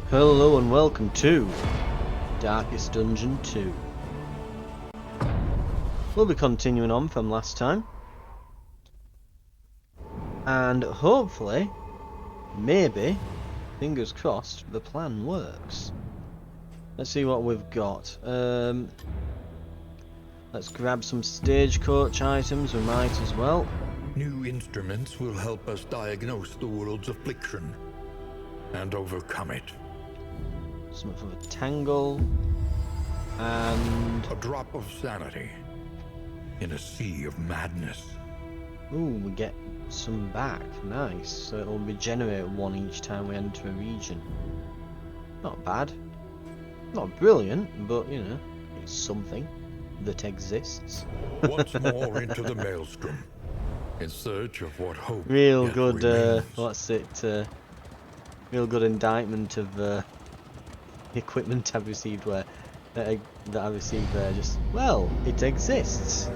Hello and welcome to Darkest Dungeon 2. We'll be continuing on from last time. And hopefully, maybe, fingers crossed, the plan works. Let's see what we've got. Let's grab some stagecoach items, we might as well. New instruments will help us diagnose the world's affliction and overcome it. Something for the tangle. And a drop of sanity in a sea of madness. ooh, we get some back. Nice. So it'll regenerate one each time we enter a region. Not bad. Not brilliant, but you know, it's something that exists. Once more into the maelstrom, in search of what hope Real yet good, remains. what's it, real good indictment of equipment I've received where, that I received there, just, well, it exists.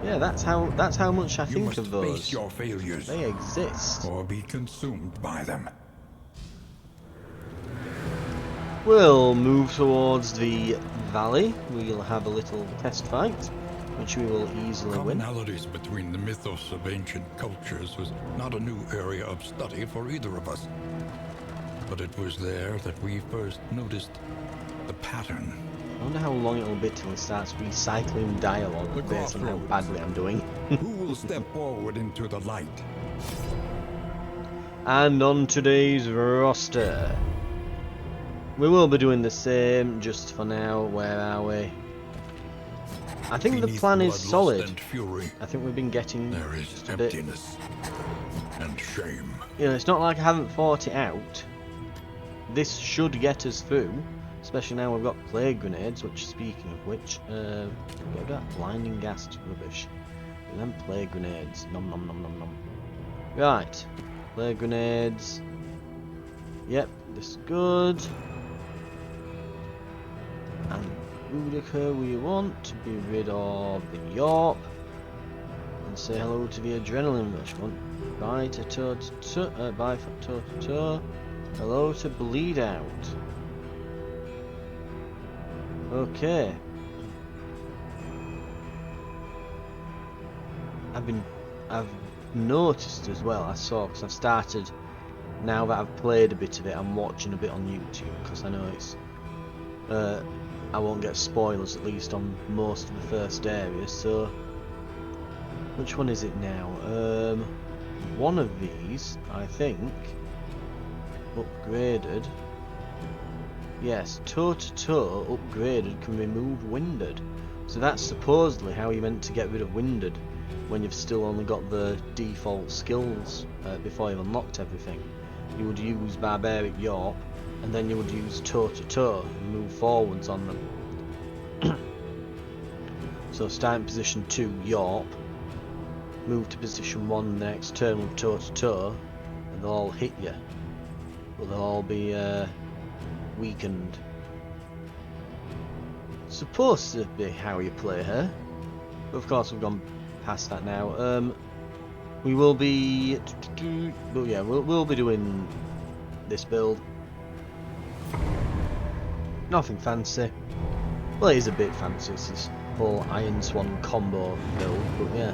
Yeah, that's how much I You think must of those. face your failures, They exist. or be consumed by them. We'll move towards the valley. We'll have a little test fight, which we will easily win. Commonalities between the mythos of ancient cultures was not a new area of study for either of us. But it was there that we first noticed the pattern. I wonder how long it'll be till it starts recycling dialogue The based on how crossroads. badly I'm doing. Who will step forward into the light? And on today's roster, we will be doing the same just for now. Where are we? I think the Beneath plan is bloodlust solid. and fury, I think we've been getting there is just a bit. emptiness and shame. You know, it's not like I haven't fought it out. This should get us through, especially now we've got plague grenades. Which, speaking of which, get that blinding gas rubbish. And then plague grenades. Nom nom nom nom nom. Right, plague grenades. Yep, this is good. And Boudica, we want to be rid of the Yorp and say hello to the adrenaline rush. Bye to bye for toe. Hello to bleed out. Okay. I've noticed as well. I saw, because I've started, now that I've played a bit of it, I'm watching a bit on YouTube because I know it's I won't get spoilers, at least on most of the first areas. So which one is it now? One of these, I think, upgraded. Yes, toe-to-toe upgraded can remove winded. So that's supposedly how you're meant to get rid of winded when you've still only got the default skills before you've unlocked everything. You would use barbaric Yorp, and then you would use toe-to-toe and move forwards on them. So start in position 2, Yorp, move to position 1 next turn with toe-to-toe, and they'll all hit you. But they'll all be weakened. Supposed to be how you play her, but of course we've gone past that now. We will be, but yeah, we'll be doing this build. Nothing fancy. Well, it is a bit fancy. It's this whole Iron Swan combo build, but yeah.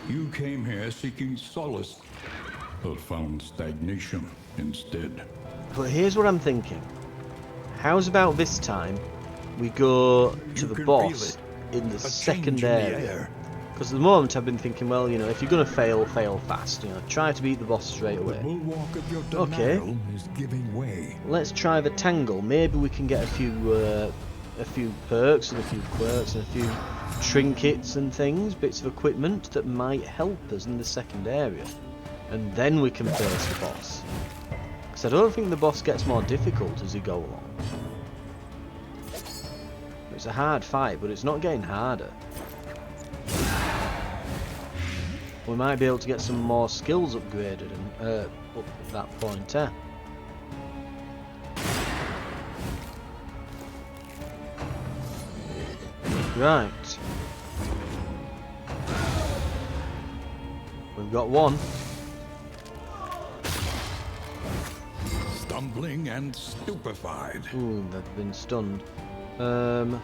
You came here seeking solace, but found stagnation instead. But here's what I'm thinking. How's about this time we go to the boss in the second area? Because at the moment I've been thinking, well, you know, if you're going to fail, fail fast. You know, try to beat the boss straight away. The bulwark of your Okay. denial is giving way. Let's try the tangle. Maybe we can get a few perks and a few quirks and a few trinkets and things, bits of equipment that might help us in the second area. And then we can face the boss. Because I don't think the boss gets more difficult as you go along. It's a hard fight, but it's not getting harder. We might be able to get some more skills upgraded and up at that point, eh? Right. We've got one. stumbling and stupefied. Ooh, they've been stunned. Yeah,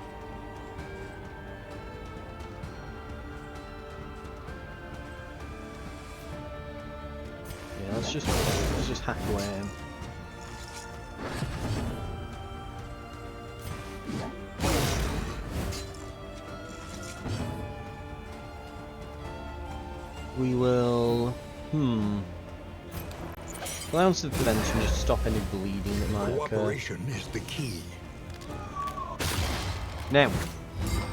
let's just hack away at him. We will... Allowance of prevention, just stop any bleeding that might occur. Cooperation is the key. Now,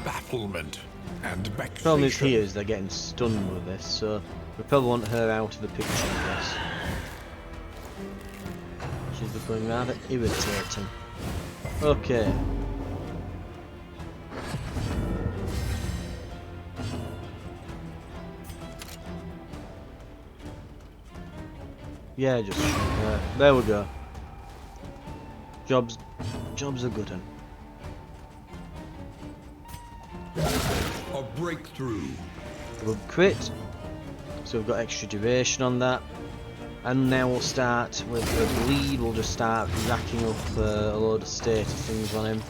Bafflement and vexation. problem is here is they're getting stunned with this, so we probably want her out of the picture, I guess. She's becoming rather irritating. Okay. Yeah, just there we go. Job's a good one. A breakthrough. We'll crit, so we've got extra duration on that, and now we'll start with the bleed. We'll just start racking up a load of status things on him.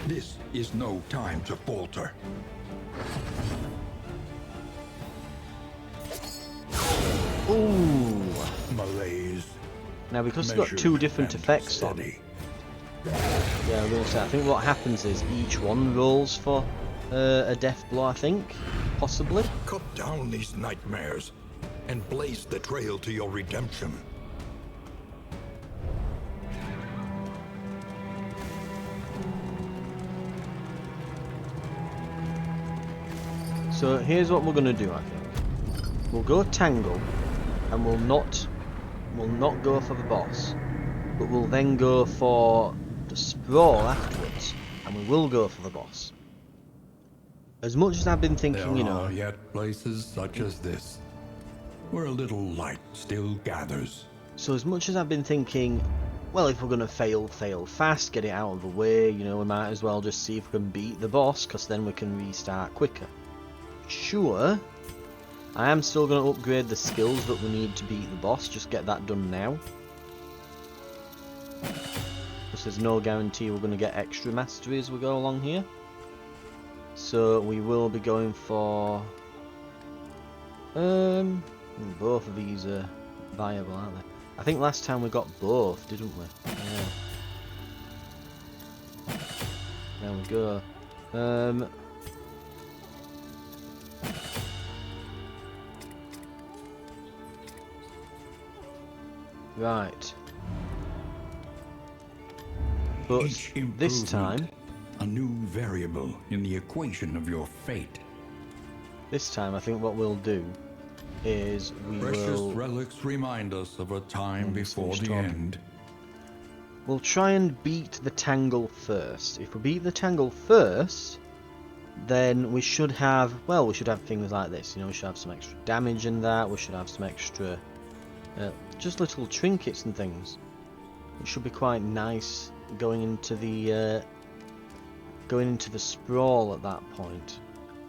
This is no time to falter. Ooh. Malaise. Now because it's got two different effects on. Yeah, I'm gonna say. I think what happens is each one rolls for a death blow. I think, possibly. Cut down these nightmares and blaze the trail to your redemption. So here's what we're gonna do. I think we'll go tangle, and we'll not go for the boss, but we'll then go for the sprawl afterwards, and we will go for the boss. As much as I've been thinking, There are yet places such as this, where a little light still gathers. So as much as I've been thinking, well, if we're gonna fail fast, get it out of the way, you know, we might as well just see if we can beat the boss, because then we can restart quicker. Sure, I am still going to upgrade the skills that we need to beat the boss, just get that done now. Because there's no guarantee we're going to get extra mastery as we go along here. So we will be going for... both of these are viable, aren't they? I think last time we got both, didn't we? Yeah. There we go. Right. But this time, a new variable in the equation of your fate. This time, I think what we'll do is Precious relics remind us of a time before the end. We'll try and beat the tangle first. If we beat the tangle first, then we should have, well, we should have things like this. You know, we should have some extra damage in that. We should have some extra, just little trinkets and things. It should be quite nice going into the sprawl at that point.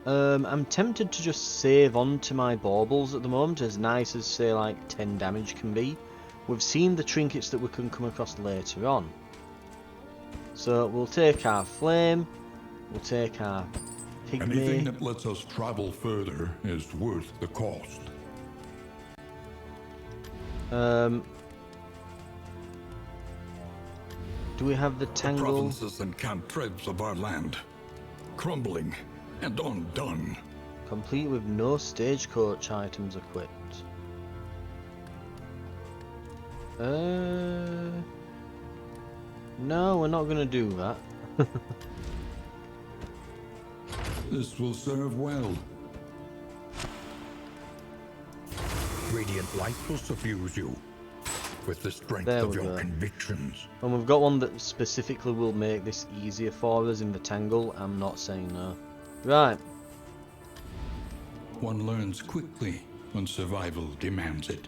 I'm tempted to just save on to my baubles at the moment, as nice as say like 10 damage can be. We've seen the trinkets that we can come across later on. So we'll take our flame, we'll take our pygmy. Anything that lets us travel further is worth the cost. Do we have the tangle? The provinces and cantrevs of our land, crumbling and undone. Complete with no stagecoach items equipped. No, we're not going to do that. This will serve well. Radiant light will suffuse you with the strength of your convictions. And we've got one that specifically will make this easier for us in the tangle. I'm not saying no. Right. One learns quickly when survival demands it.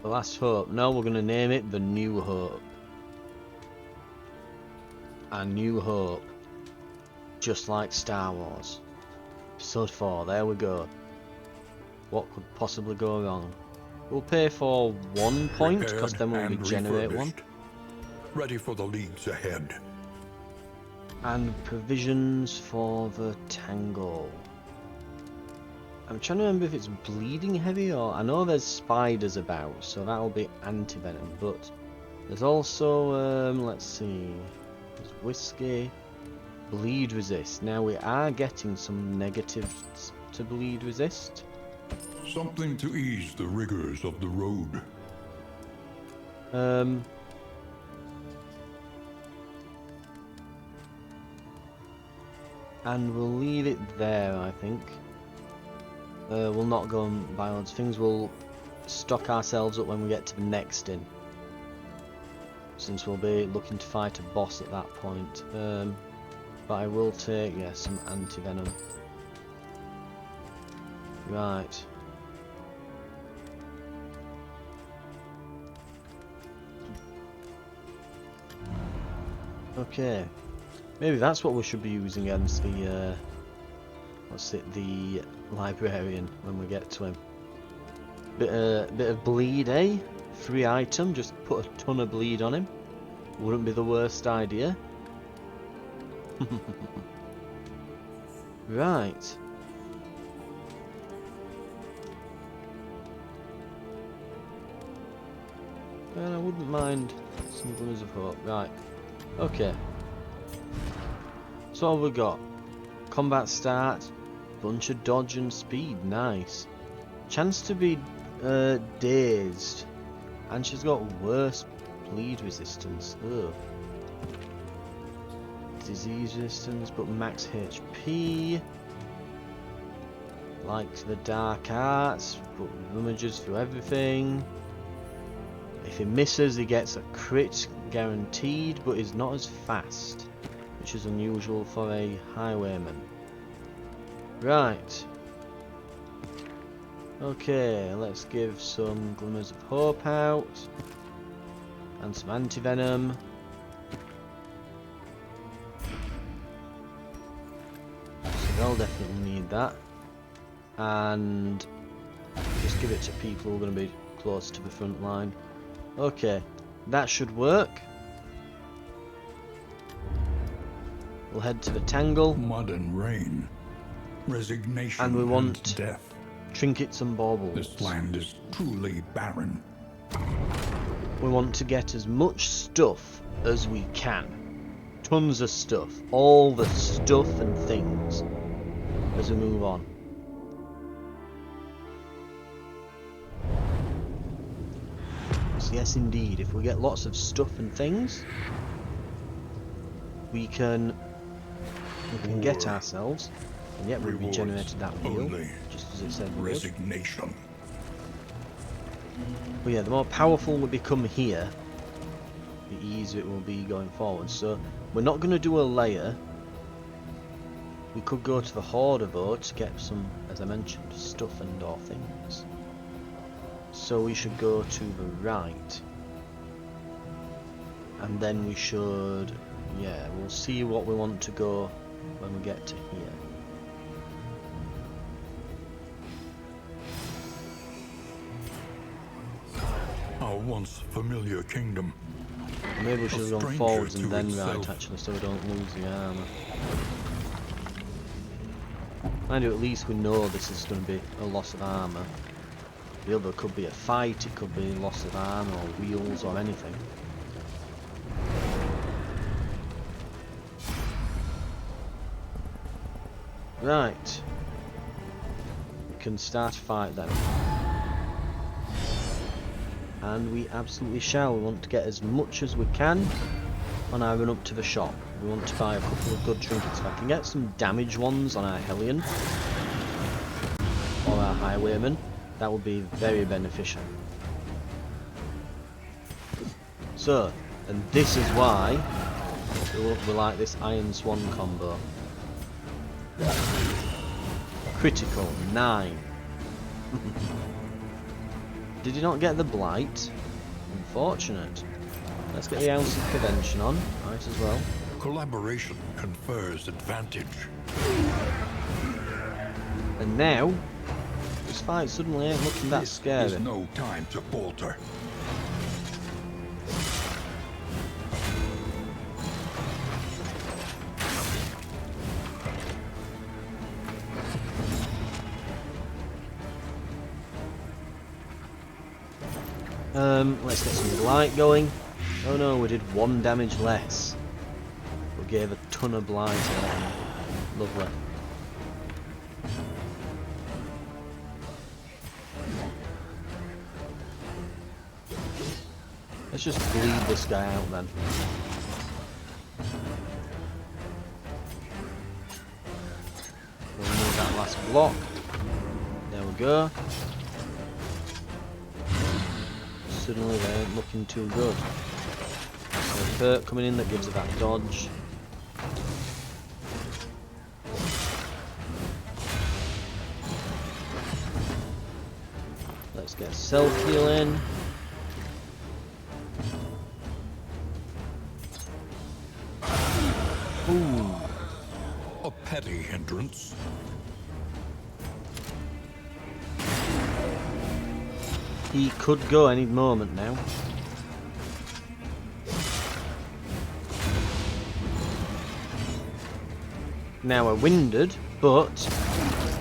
The Last Hope. Now we're going to name it the New Hope. A New Hope. Just like Star Wars. Episode 4. There we go. What could possibly go wrong? We'll pay for 1 point, because Repaired then we'll and regenerate one. refurbished. Ready for the leagues ahead. And provisions for the tango. I'm trying to remember if it's bleeding heavy or... I know there's spiders about, so that'll be anti-venom, but... There's also, let's see... There's whiskey... Bleed resist. Now we are getting some negatives to bleed resist. Something to ease the rigors of the road. And we'll leave it there, I think. We'll not go and buy loads of things. We'll stock ourselves up when we get to the next inn, since we'll be looking to fight a boss at that point. But I will take, yeah, some anti-venom. Right. Okay. Maybe that's what we should be using against the, what's it, the librarian when we get to him. Bit of bleed, eh? Free item, just put a ton of bleed on him. Wouldn't be the worst idea. Right. And I wouldn't mind some glimmers of hope. Right. Okay. So what have we got? Combat start. Bunch of dodge and speed. Nice. Chance to be dazed. And she's got worse bleed resistance. Ugh. Disease resistance, but max HP. Likes the dark arts, but rummages through everything. If he misses, he gets a crit guaranteed, but is not as fast, which is unusual for a highwayman. Right. Okay, let's give some glimmers of hope out, and some anti-venom. They'll definitely need that, and just give it to people who are going to be close to the front line. Okay, that should work. We'll head to the tangle. Mud and rain, resignation And we want death. Trinkets and baubles. This land is truly barren. We want to get as much stuff as we can. Tons of stuff. All the stuff and things. As we move on. So yes, indeed, if we get lots of stuff and things, we can get ourselves, and yet we've regenerated that wheel, just as it said we would. Resignation. But yeah, the more powerful we become here, the easier it will be going forward. So we're not going to do a layer. We could go to the Horde though to get some, as I mentioned, stuff and or things. So we should go to the right. And then we should, yeah, we'll see what we want to go when we get to here. Our once familiar kingdom. Maybe we should have gone stranger forwards and to then itself. right actually, so we don't lose the armour. Mind you, at least we know this is going to be a loss of armour. The other could be a fight, it could be loss of armour or wheels or anything. Right. We can start a fight then. And we absolutely shall. We want to get as much as we can on our run up to the shop. We want to buy a couple of good trinkets. If I can get some damage ones on our Hellion or our Highwayman, that would be very beneficial. So, and this is why we like this Iron Swan combo. Critical, 9. Did he not get the blight? Unfortunate. Let's get the Ounce of Prevention on, might as well. Collaboration confers advantage. And now, we This fight suddenly ain't looking that scary. This is no time to falter. Let's get some blight going. Oh no, we did 1 damage less. We gave a ton of blight there. Lovely. Let's just bleed this guy out then. We'll remove that last block. There we go. Suddenly they ain't looking too good. So a perk coming in that gives it that dodge. Let's get self-heal in. Ooh. A petty hindrance. He could go any moment now. Now we're winded, but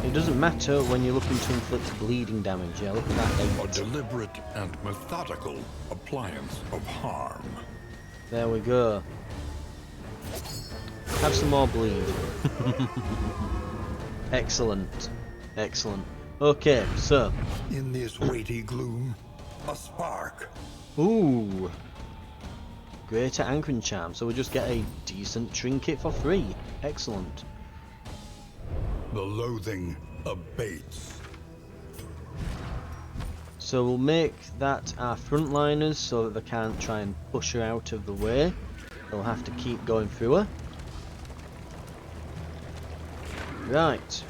it doesn't matter when you're looking to inflict bleeding damage. Yeah, look at that 8. A deliberate and methodical appliance of harm. There we go. Have some more bleed. Excellent. Excellent. Okay, so. In this weighty gloom, a spark. Ooh. Greater anchoring charm. So we just get a decent trinket for free. Excellent. The loathing abates. So we'll make that our frontliners so that they can't try and push her out of the way. They'll have to keep going through her. Right.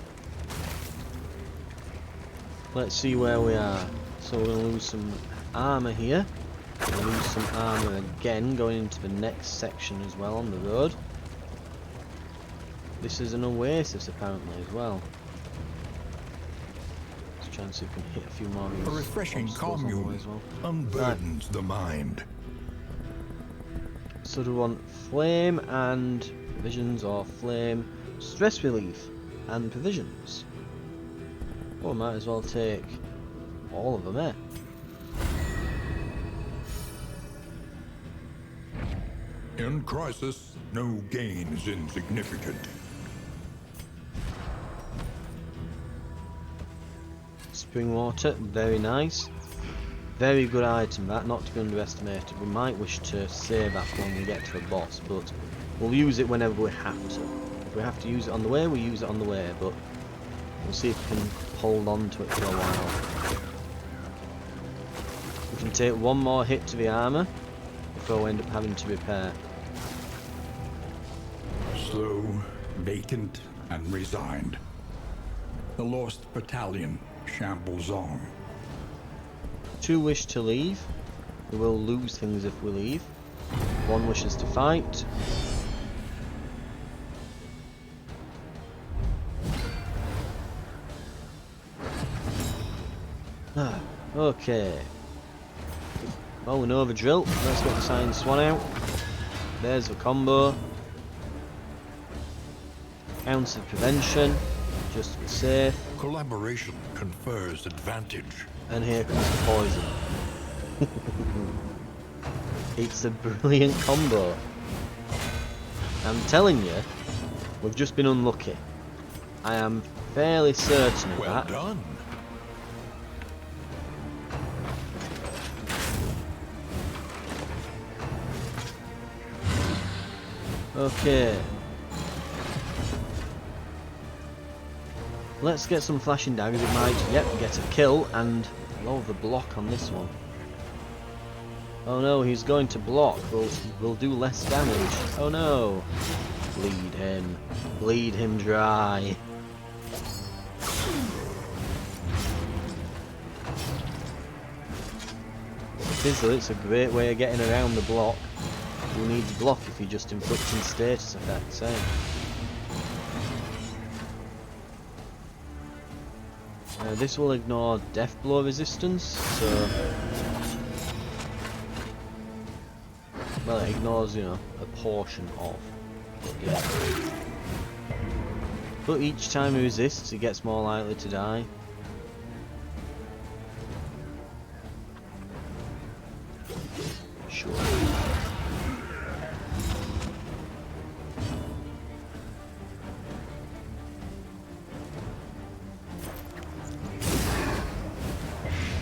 Let's see where we are. So we're going to lose some armour here. We'll lose some armour again going into the next section as well on the road. This is an oasis apparently as well. Let's try and see if we can hit a few more of these A refreshing obstacles on the way commune as well. unburdens the mind. So do we want flame and provisions, or flame, stress relief and provisions? Well, we might as well take all of them, eh? In crisis, no gain is insignificant. Spring water, very nice. Very good item, that, not to be underestimated. We might wish to save that for when we get to a boss, but we'll use it whenever we have to. If we have to use it on the way, we'll use it on the way, but we'll see if we can hold on to it for a while. We can take one more hit to the armour before we end up having to repair. Slow, vacant, and resigned. The lost battalion shambles on. 2 wish to leave. We will lose things if we leave. 1 wishes to fight. Okay. Well, we know the drill. Let's get the Science Swan out. There's the combo. Ounce of prevention, just to be safe. Collaboration confers advantage. And here comes the poison. It's a brilliant combo. I'm telling you, we've just been unlucky. I am fairly certain of Well that. done. Okay. Let's get some flashing daggers. It might, yep, get a kill and lower the block on this one. Oh no, he's going to block. We'll do less damage. Oh no. Bleed him. Bleed him dry. It is though, it's a great way of getting around the block. Who needs block if you're just inflicting status effects, eh? This will ignore death blow resistance, so... Well, it ignores, you know, a portion of. But yeah. But each time he resists, he gets more likely to die. Sure.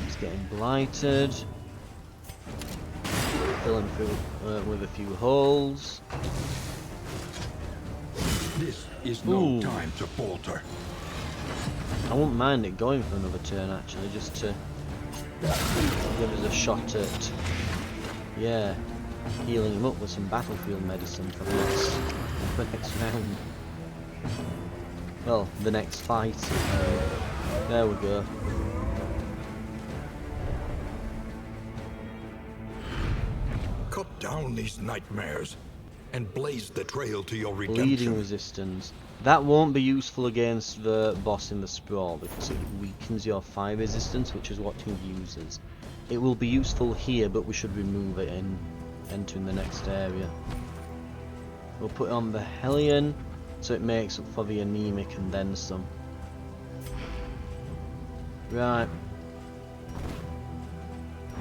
He's getting blighted. Fill him through with a few holes. This is no time to falter. I wouldn't mind it going for another turn actually, just to give us a shot at, yeah, healing him up with some battlefield medicine for the next round. Well, the next fight. There we go. Cut down these nightmares and blaze the trail to your Bleeding redemption. resistance. That won't be useful against the boss in the sprawl because it weakens your fire resistance, which is what he uses. It will be useful here, but we should remove it in entering the next area. We'll put it on the Hellion, so it makes up for the anemic and then some. Right.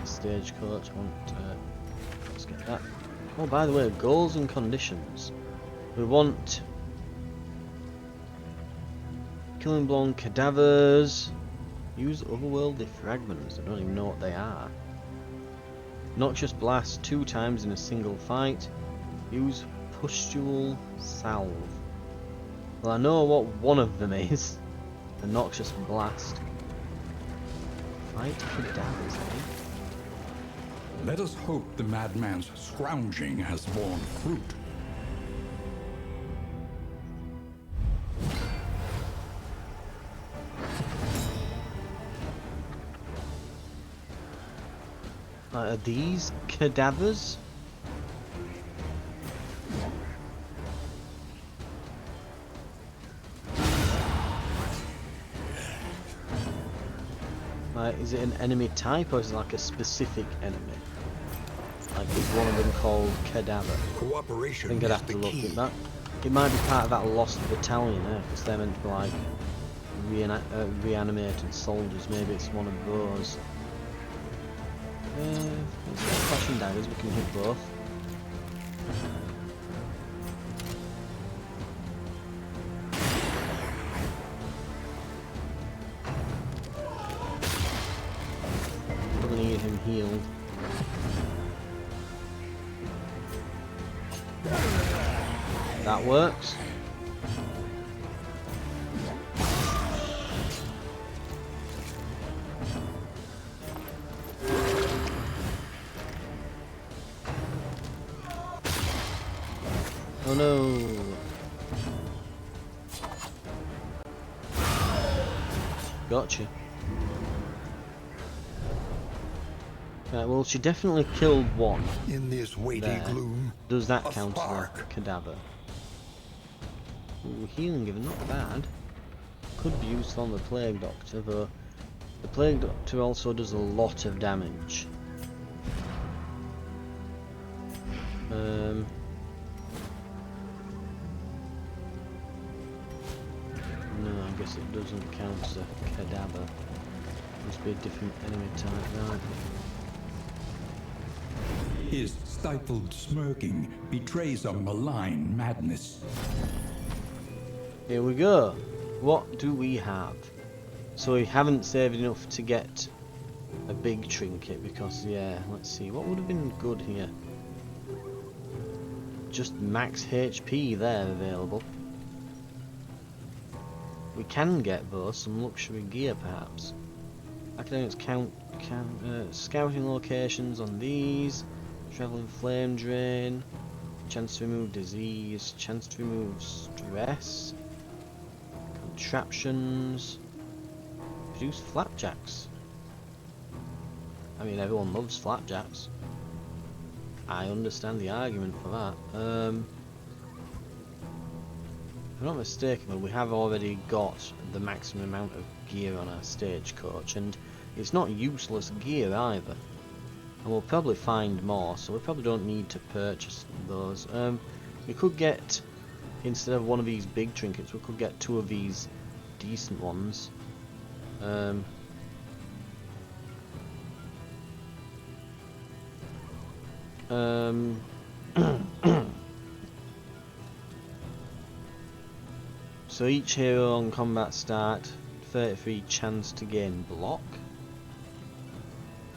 Stagecoach, let's get that. Oh, by the way, goals and conditions. We want killing blown cadavers. Use otherworldly fragments. I don't even know what they are. Noxious blast 2 times in a single fight. Use pustule salve. Well, I know what one of them is. The noxious blast. Fight cadavers, eh? Let us hope the madman's scrounging has borne fruit. Are these cadavers? Is it an enemy type or is it like a specific enemy? Like is one of them called cadaver? Cooperation I think I'd have to look at that. It might be part of that lost battalion, because they're meant to be like reanimated soldiers. Maybe it's one of those. Let's get flashing daggers, we can hit both. Probably need him healed. That works. Oh no. Gotcha. Right, well, she definitely killed one. In this weighty There. gloom, Does that a count as a spark. cadaver? Ooh, healing given, not bad. Could be useful on the Plague Doctor, though the Plague Doctor also does a lot of damage. No, I guess it doesn't count as a cadaver. Must be a different enemy type, right? His stifled smirking betrays a malign madness. Here we go. What do we have? So we haven't saved enough to get a big trinket because, yeah, let's see. What would have been good here? Just max HP there available. We can get, though, some luxury gear, perhaps. Academics scouting locations on these. Traveling flame drain. Chance to remove disease. Chance to remove stress. Contraptions. Produce flapjacks. I mean, everyone loves flapjacks. I understand the argument for that. I'm not mistaken, we have already got the maximum amount of gear on our stagecoach, and it's not useless gear either. And we'll probably find more, so we probably don't need to purchase those. We could get, instead of one of these big trinkets, we could get 2 of these decent ones. So each hero on combat start, 33 chance to gain block.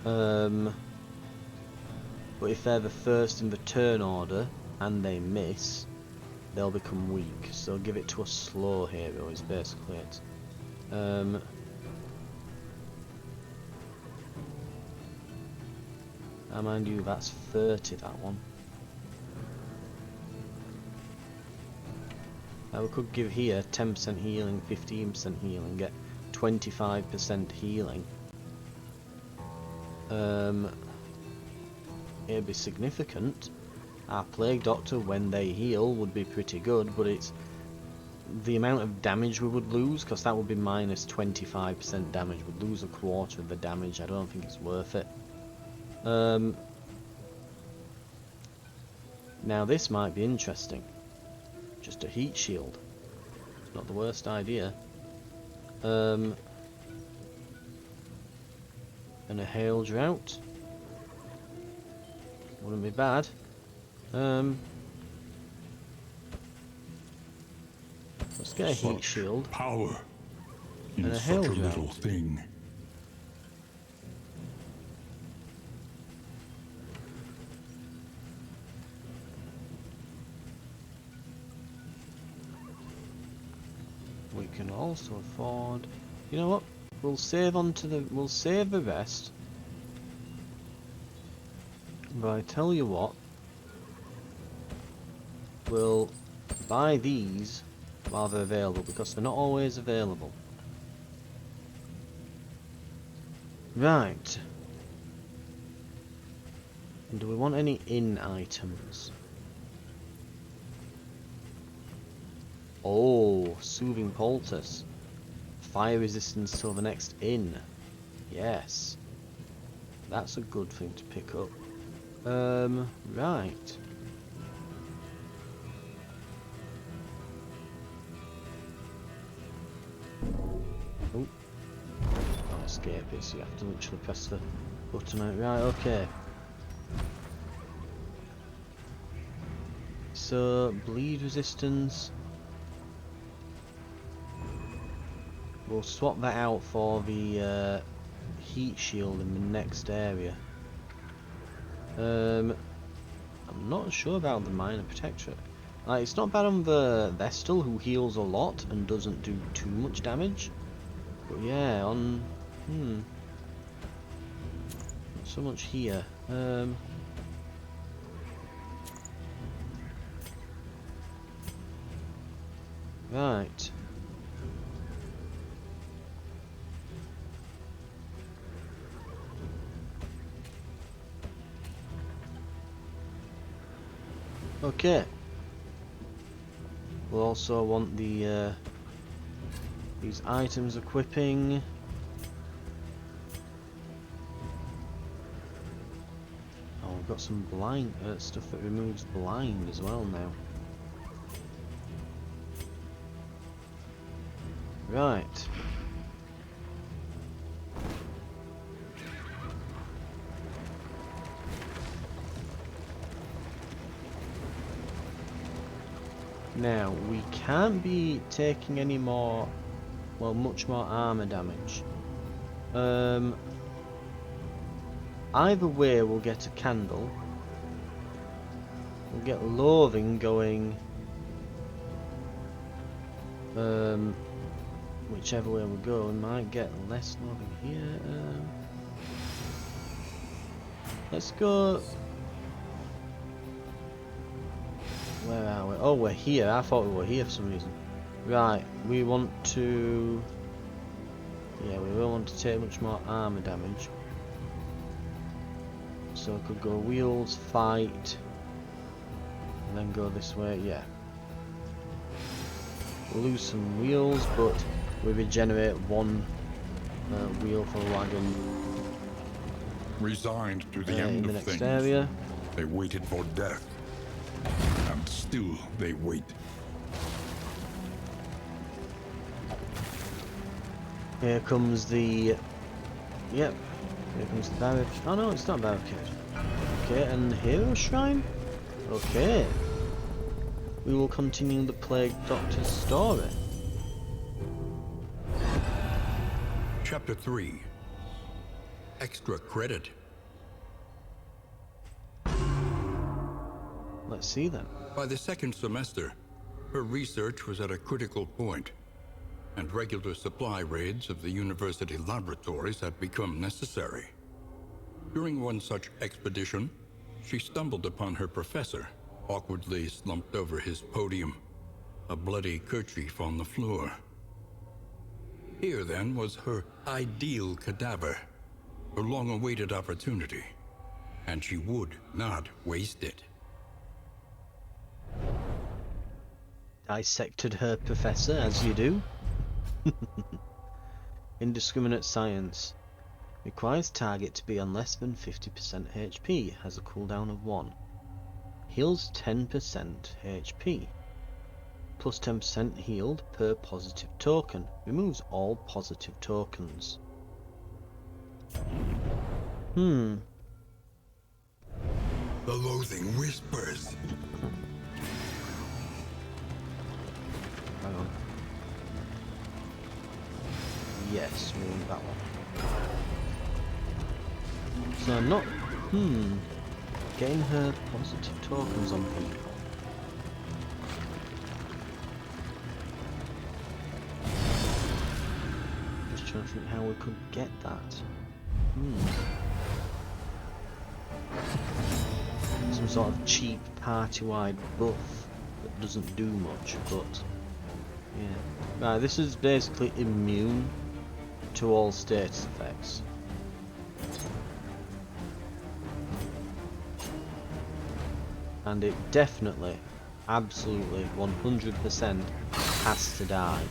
But if they're the first in the turn order and they miss, they'll become weak. So give it to a slow hero is basically it. Mind you, that's 30, that one. Now we could give here 10% healing, 15% healing, get 25% healing. It'd be significant. Our Plague Doctor, when they heal, would be pretty good, but it's the amount of damage we would lose, because that would be minus 25% damage. We'd lose a quarter of the damage. I don't think it's worth it. Now this might be interesting. Just a heat shield. Not the worst idea. And a hail drought. Wouldn't be bad. Let's get a heat shield. Power in And a such hail a drought. little thing. We can also afford. You know what? We'll save We'll save the rest. But I tell you what. We'll buy these while they're available, because they're not always available. Right. And do we want any inn items? Oh, soothing poultice. Fire resistance till the next inn. Yes. That's a good thing to pick up. Right. Oh. Can't escape it, so you have to literally press the button out. Right, okay. So, bleed resistance. We'll swap that out for the heat shield in the next area. I'm not sure about the minor protectorate. It's not bad on the Vestal, who heals a lot and doesn't do too much damage. But yeah, on not so much here. Right. Okay. We'll also want the these items equipping. Oh, we've got some blind stuff that removes blind as well now. Right. Now, we can't be taking any more, well, much more armor damage. Either way, we'll get a candle. We'll get loathing going, whichever way we go. We might get less loathing here. Let's go. Where are we? Oh, we're here. I thought we were here for some reason. Right, we want to... Yeah, we will want to take much more armor damage. So we could go wheels, fight, and then go this way, yeah. lose some wheels, but we regenerate one wheel for a wagon Resigned to the in end the of next things, area. they waited for death. And still they wait. Here comes the... Yep, here comes the barricade. Oh no, it's not a barricade. Okay, and the hero shrine? Okay. We will continue the Plague Doctor's story. Chapter 3. Extra credit. Let's see then. By the second semester, her research was at a critical point, and regular supply raids of the university laboratories had become necessary. During one such expedition, she stumbled upon her professor, awkwardly slumped over his podium, a bloody kerchief on the floor. Here, then, was her ideal cadaver, her long-awaited opportunity, and she would not waste it. Dissected her professor, as you do. Indiscriminate science. Requires target to be on less than 50% HP. Has a cooldown of 1. Heals 10% HP. Plus 10% healed per positive token. Removes all positive tokens. The loathing whispers. Hang on. Yes, we want that one. So I'm not... Getting her positive tokens on people. Just trying to think how we could get that. Some sort of cheap party-wide buff that doesn't do much, but... Yeah. Right, this is basically immune to all status effects. And it definitely, absolutely, 100% has to die.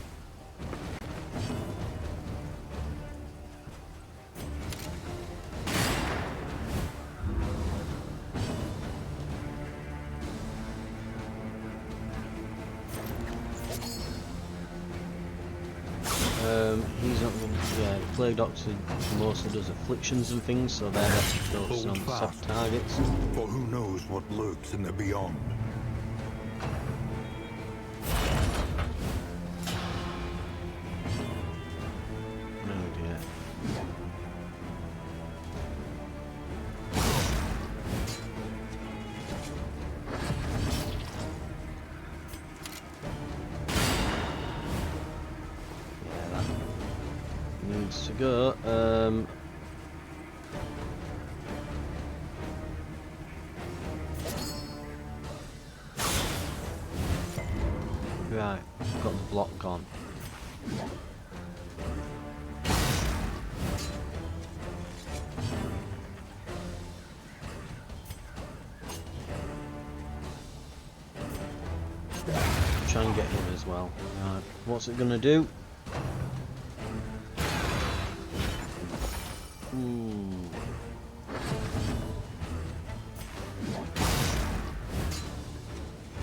He's not going to... Yeah, the Plague Doctor mostly does afflictions and things, so they're focusing on soft targets. For who knows what lurks in the beyond. Oh dear. To go. Right, got the block gone. Try and get him as well. Right, what's it gonna do?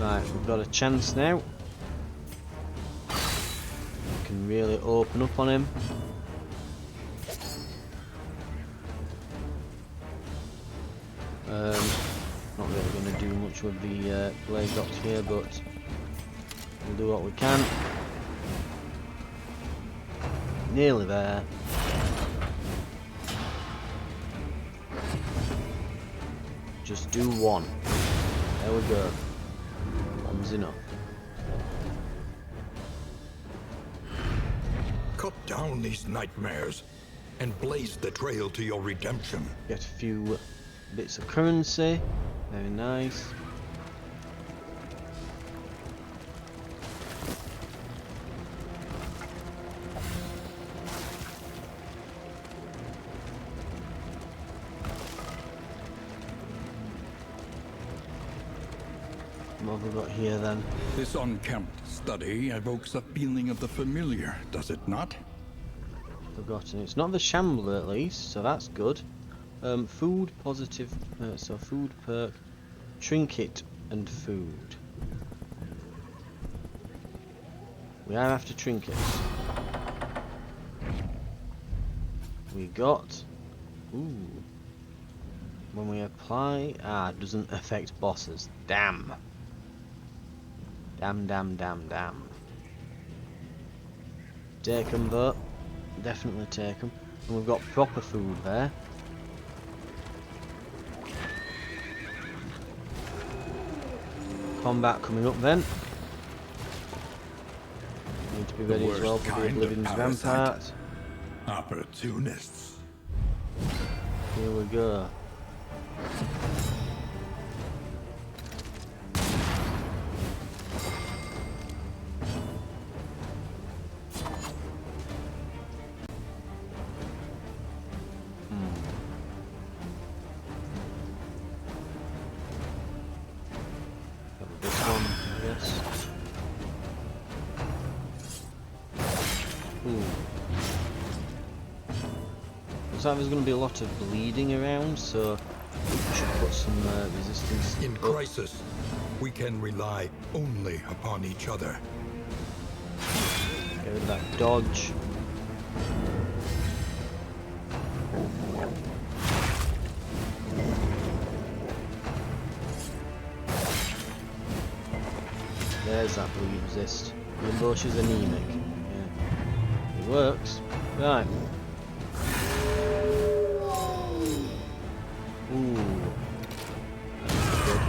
Right, we've got a chance now. We can really open up on him. Not really going to do much with the Plague Doctor here, but we'll do what we can. Nearly there. Just do one. There we go. One's enough. Cut down these nightmares and blaze the trail to your redemption. Get a few bits of currency. Very nice. Come What have we got here then? This unkempt study evokes a feeling of the familiar, does it not? Forgotten. It's not the Shambler at least, so that's good. Food positive, so food perk, trinket and food. We are after trinkets. We got, ooh, when we apply, it doesn't affect bosses. Damn. Damn. Take them though. Definitely take them. And we've got proper food there. Combat coming up then. Need to be ready as well for the Oblivion's Rampart. Opportunists. Here we go. This one, yes. Ooh. Looks like there's going to be a lot of bleeding around, so we should put some resistance. In crisis, we can rely only upon each other. Get rid of that dodge. There's that bleed resist. Even though she's anemic. Yeah. It works. Right. Ooh. That's good.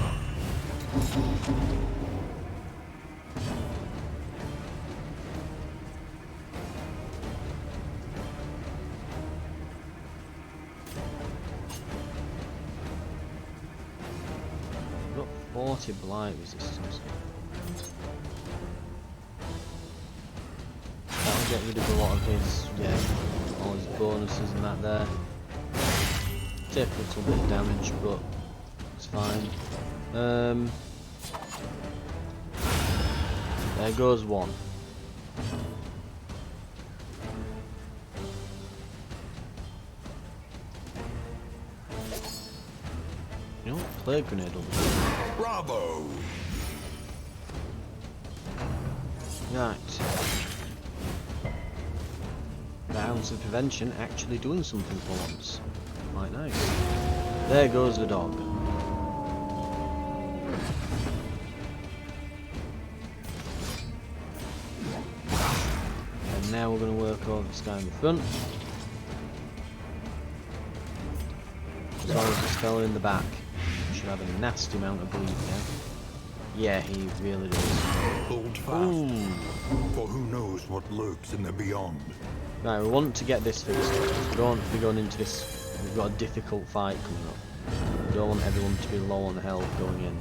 We've got 40 blight resistance. That'll get rid of a lot of his, all his bonuses and that there. Take a little bit of damage, but it's fine. There goes one. You know what? Plague grenade will do. Bravo! Right. That ounce of prevention actually doing something for once. Quite nice. There goes the dog. And now we're going to work over this guy in the front. As long as this fella in the back should have a nasty amount of bleed now. Yeah, he really does. Hold fast. Ooh. For who knows what lurks in the beyond. Right, we want to get this fixed. We don't want to be going into this. We've got a difficult fight coming up. We don't want everyone to be low on health going in.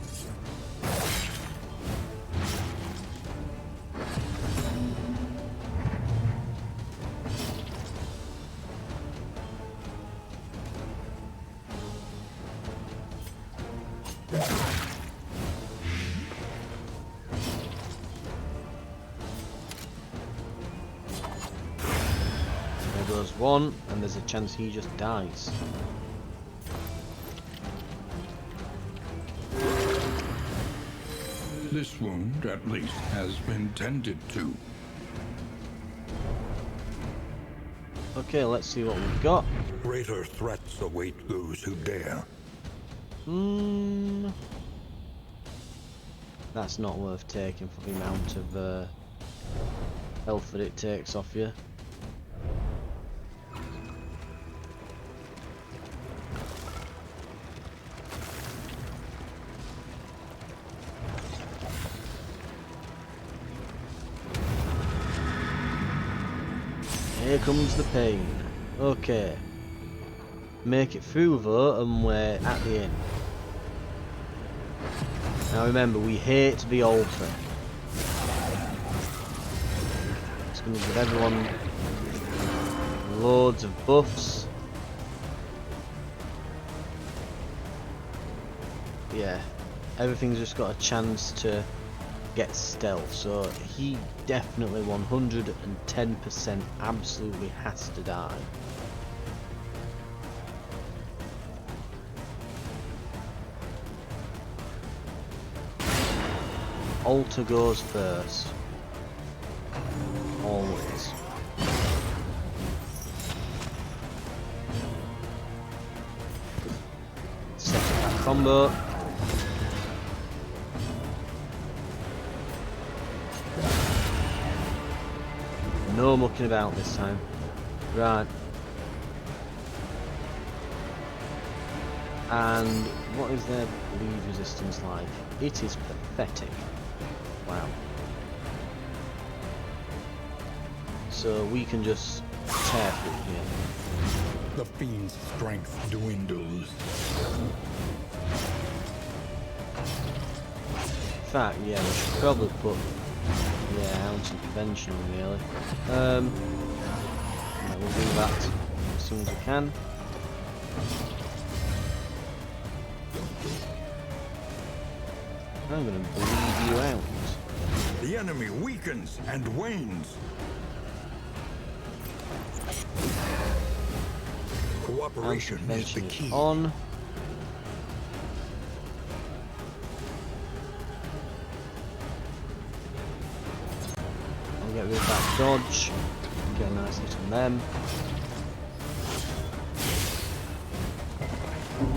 There goes one, and there's a chance he just dies. This wound, at least, has been tended to. Okay, let's see what we've got. Greater threats await those who dare. That's not worth taking for the amount of health that it takes off you. Here comes the pain. Okay. Make it through though, and we're at the inn. Now remember, we hate the altar. It's going to give everyone loads of buffs. Yeah. everything's just got a chance to get stealth, so he definitely 110% absolutely has to die. Alter goes first. Always. Set up that combo. No mucking about this time. Right. And what is their bleed resistance like? It is pathetic. Wow. So we can just tear through here. The fiend's strength dwindles. In fact, yeah, we should probably put anti-prevention really. Right, we'll do that as soon as we can. I'm gonna bleed you out. The enemy weakens and wanes. Cooperation is the key. On. I'll get rid of that dodge. Get a nice hit on them.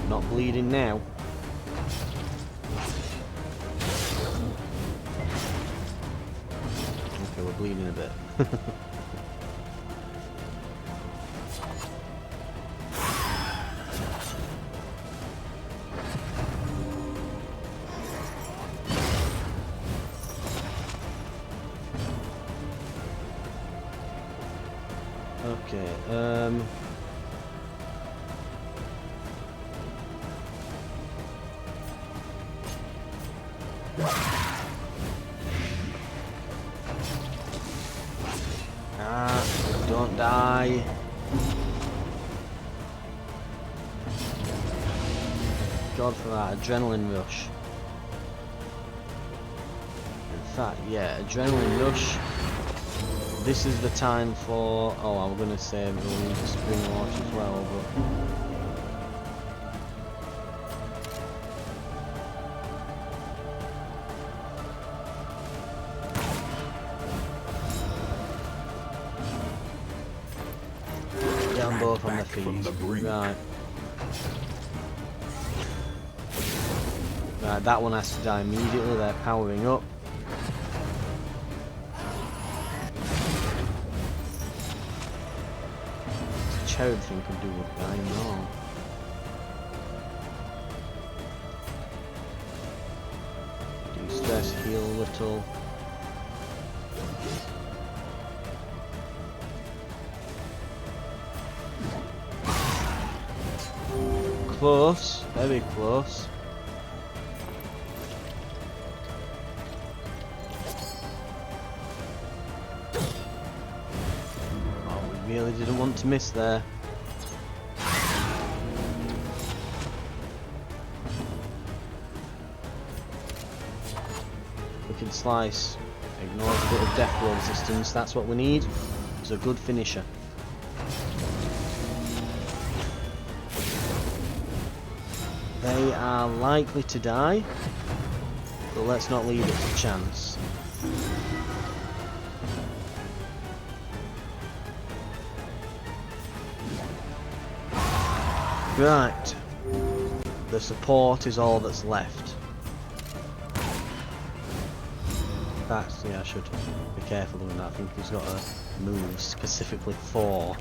Not bleeding now. Okay, we're bleeding a bit. Okay, don't die. God for that adrenaline rush. In fact, yeah, adrenaline rush. This is the time for... Oh, I'm going to say we'll use the spring launch as well, but... Down both on their feet. Right. Right, that one has to die immediately, they're powering up. Cherub thing can do what I know. Do stress, heal a little. Close, very close. Really didn't want to miss there. Wicked Slice ignores a bit of death blow resistance. That's what we need. It's a good finisher. They are likely to die, but let's not leave it to chance. Right, the support is all that's left. That's, yeah, I should be careful doing that. I think he's got a move specifically for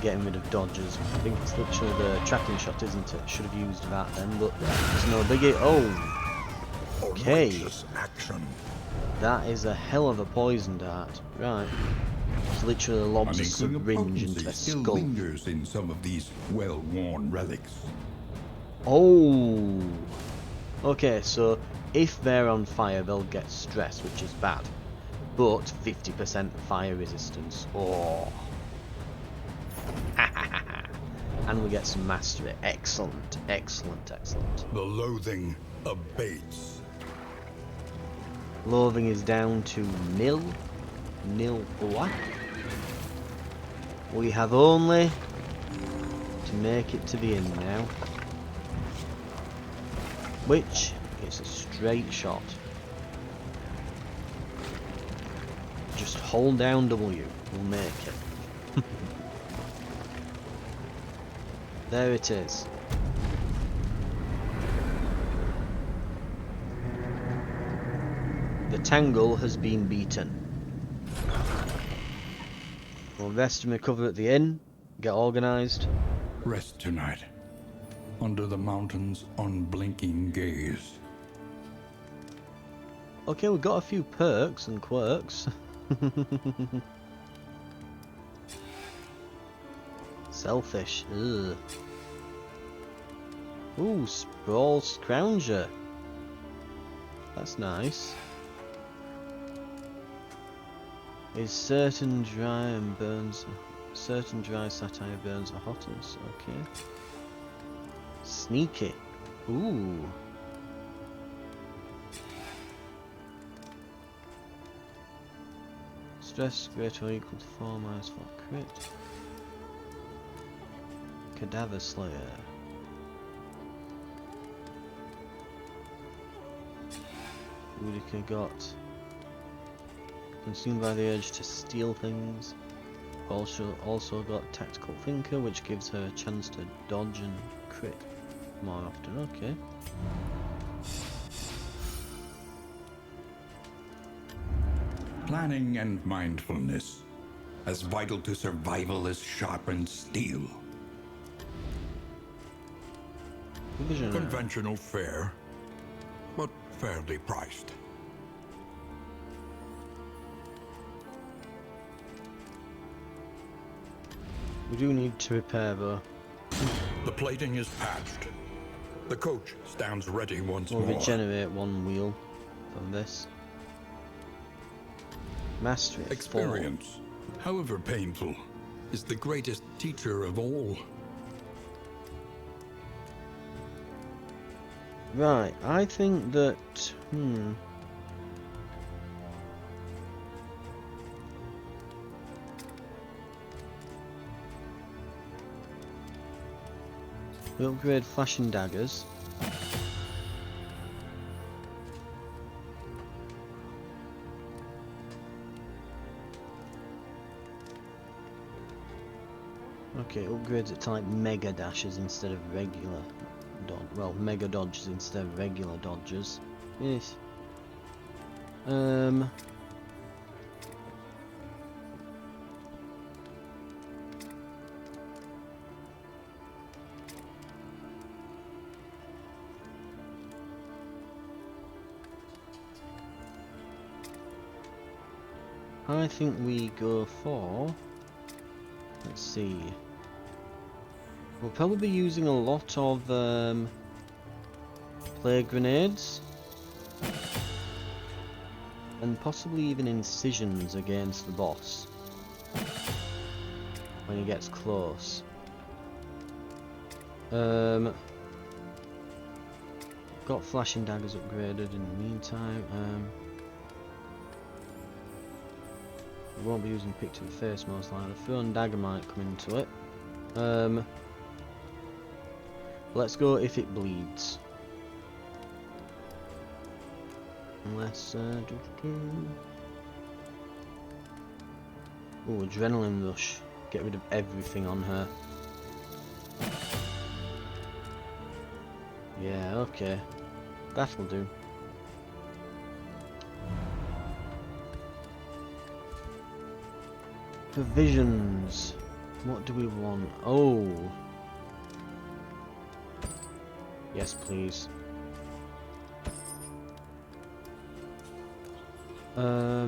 getting rid of dodges. I think it's literally the tracking shot, isn't it? Should have used that then, but it's no biggie. Oh, okay. That is a hell of a poison dart. Right. Literally lobs a syringe into their skull. Lingers in some of these well-worn relics. Oh, okay. So if they're on fire, they'll get stress, which is bad. But 50% fire resistance. Oh, And we get some mastery. Excellent, excellent, excellent. The loathing abates. Loathing is down to nil. Nil what? We have only to make it to the end now. Which is a straight shot. Just hold down W. We'll make it. There it is. The tangle has been beaten. We'll rest and recover at the inn, get organised. Rest tonight, under the mountain's unblinking gaze. Okay, we've got a few perks and quirks. Selfish. Ugh. Ooh, Sprawl Scrounger. That's nice. Is certain dry satire burns are hottest. Okay. Sneaky. Ooh. Stress greater or equal to 4 minus 4 crit. Cadaver Slayer. Udica got consumed by the urge to steal things. Also got Tactical Thinker, which gives her a chance to dodge and crit more often. Okay. Planning and mindfulness, as vital to survival as sharpened steel. Visionary. Conventional fare, but fairly priced. We do need to repair though. The plating is patched. The coach stands ready once We'll more. regenerate one wheel from this. Mastery. Experience, however painful, is the greatest teacher of all. Right, I think that we upgrade flashing daggers. Okay, it upgrades it to like mega dashes instead of regular dodge. Well, mega dodges instead of regular dodges. Yes. I think we go for, let's see, we'll probably be using a lot of plague grenades and possibly even incisions against the boss when he gets close. Got flashing daggers upgraded in the meantime. We won't be using pick to the face most likely. Thrown dagger might come into it. Let's go if it bleeds. Unless oh, adrenaline rush. Get rid of everything on her. Yeah, okay. That'll do. Provisions. What do we want? Oh. Yes, please. I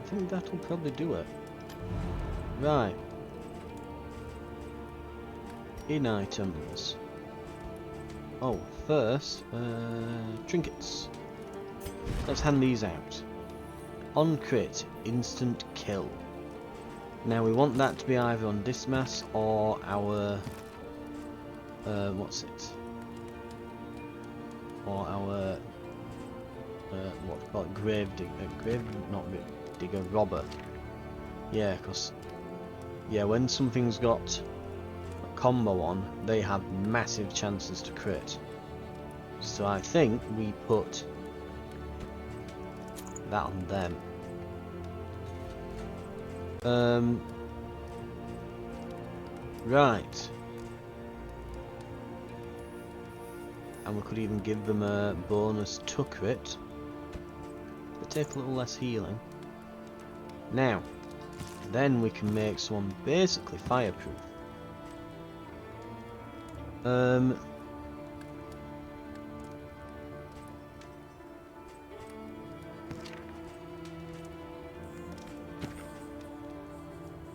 think that'll probably do it. Right. In items. Oh, first, trinkets. Let's hand these out. On crit, instant kill. Now we want that to be either on Dismas or our, what's it? Or our, what they call it, grave digger, not digger, robber. Yeah, because, yeah, when something's got a combo on, they have massive chances to crit. So I think we put that on them. Right. And we could even give them a bonus to crit. They take a little less healing. Now, then we can make someone basically fireproof.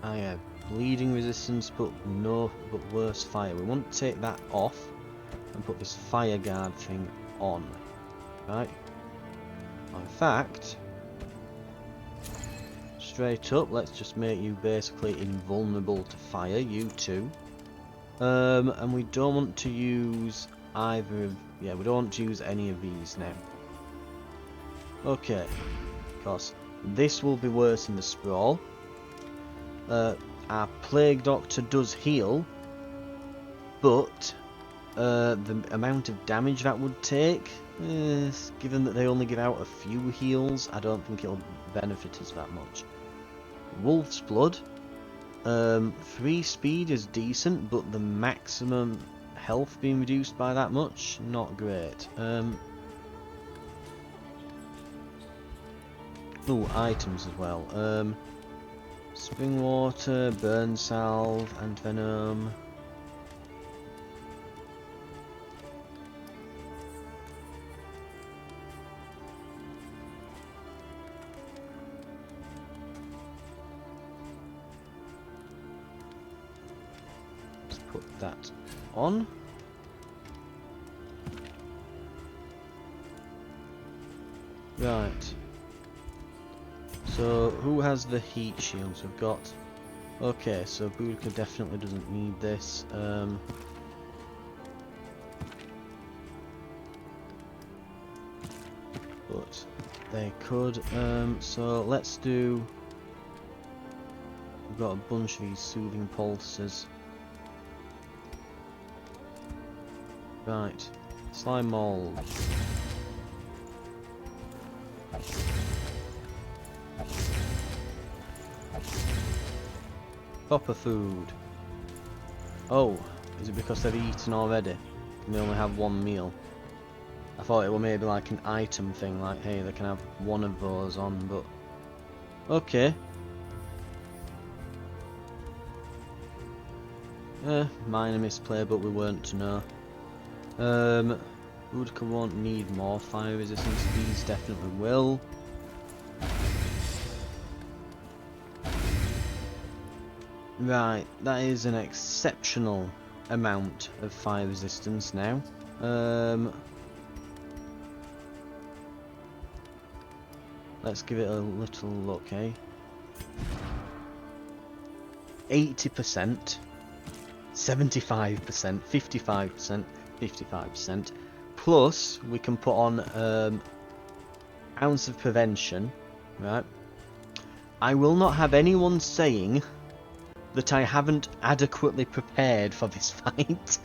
I have bleeding resistance, but worse fire. We want to take that off and put this fire guard thing on, right? In fact, straight up, let's just make you basically invulnerable to fire, you two. And we don't want to use either of, yeah, we don't want to use any of these now. Okay, because this will be worse than the sprawl. Our plague doctor does heal, but the amount of damage that would take, given that they only give out a few heals, I don't think it'll benefit us that much. Wolf's Blood, 3 speed is decent, but the maximum health being reduced by that much, not great. Ooh, items as well. Spring water, burn salve, antivenom. Let's put that on. Right. So, who has the heat shields? We've got... Okay, so Boudica definitely doesn't need this. But they could. So, let's do... We've got a bunch of these soothing pulses. Right. Slime mold. Proper food. Oh, is it because they've eaten already? And they only have one meal? I thought it was maybe like an item thing, like hey, they can have one of those on, but... Okay. Minor misplay, but we weren't to know. Boudica won't need more fire resistance, these definitely will. Right, that is an exceptional amount of fire resistance now. Let's give it a little look, eh? 80%, 75%, 55%, 55%. Plus, we can put on ounce of prevention, right? I will not have anyone saying that I haven't adequately prepared for this fight.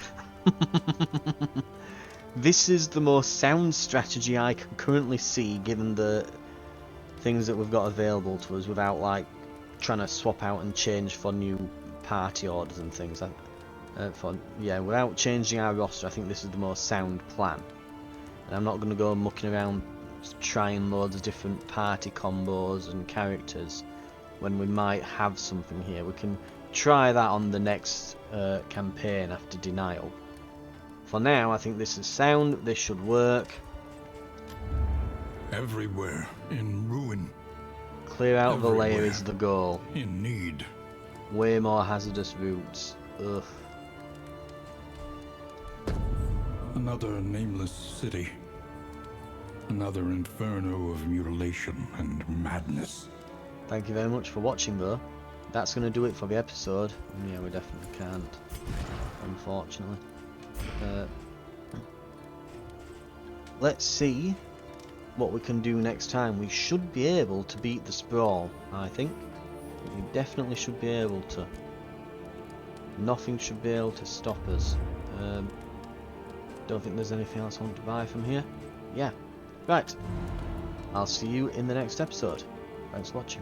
This is the most sound strategy I can currently see, given the things that we've got available to us, without like trying to swap out and change for new party orders and things. Without changing our roster, I think this is the most sound plan. And I'm not going to go mucking around trying loads of different party combos and characters when we might have something here. We can try that on the next campaign after Denial. For now, I think this is sound. This should work. Everywhere in ruin. Clear out the layer is the goal. In need. Way more hazardous routes. Ugh. Another nameless city. Another inferno of mutilation and madness. Thank you very much for watching though. That's going to do it for the episode. Yeah, we definitely can't, unfortunately. Let's see what we can do next time. We should be able to beat the sprawl, I think. We definitely should be able to. Nothing should be able to stop us. Don't think there's anything else I want to buy from here. Yeah. Right. I'll see you in the next episode. Thanks for watching.